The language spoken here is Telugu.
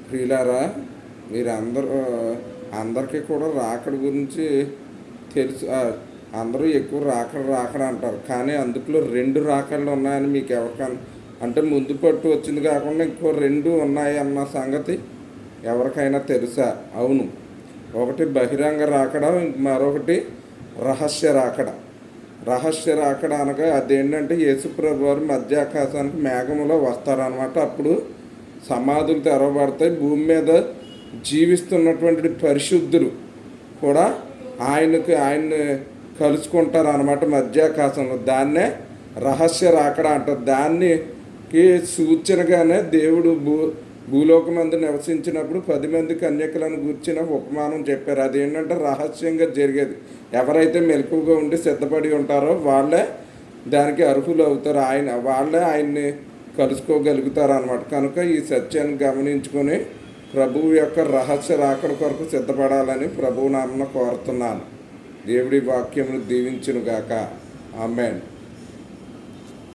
ప్రియులారా, మీరు అందరికీ కూడా రాకడ గురించి తెలుసు. అందరూ ఎక్కువ రాకడ అంటారు, కానీ అందులో 2 రాకడలు ఉన్నాయని మీకు ఎవరికైనా అంటే ముందు పట్టు వచ్చింది కాకుండా ఇంకో 2 ఉన్నాయి అన్న సంగతి ఎవరికైనా తెలుసా? అవును, ఒకటి బహిరంగ రాకడ, మరొకటి రహస్య రాకడ. రహస్య రాకడ అనగా అదేంటంటే యేసుప్రభు వారు మధ్యాకాశానికి మేఘంలో వస్తారనమాట. అప్పుడు సమాధులు తెరవబడతాయి. భూమి మీద జీవిస్తున్నటువంటి పరిశుద్ధులు కూడా ఆయన్ని కలుసుకుంటారు అన్నమాట మధ్యాకాశంలో. దాన్నే రహస్య రాకడ అంటారు. దానికి సూచనగానే దేవుడు భూలోకమందు నివసించినప్పుడు 10 మంది కన్యకలను గూర్చిన ఉపమానం చెప్పారు. అదేంటంటే రహస్యంగా జరిగేది. ఎవరైతే మెలకువగా ఉండి సిద్ధపడి ఉంటారో వాళ్ళే దానికి అర్హులు అవుతారు. వాళ్ళే ఆయన్ని కలుసుకోగలుగుతారు అన్నమాట. కనుక ఈ సత్యాన్ని గమనించుకొని ప్రభువు యొక్క రహస్య రాకడ కొరకు సిద్ధపడాలని ప్రభువు నామమున కోరుతున్నాను. దేవుడి వాక్యమును దీవించునుగాక. ఆమేన్.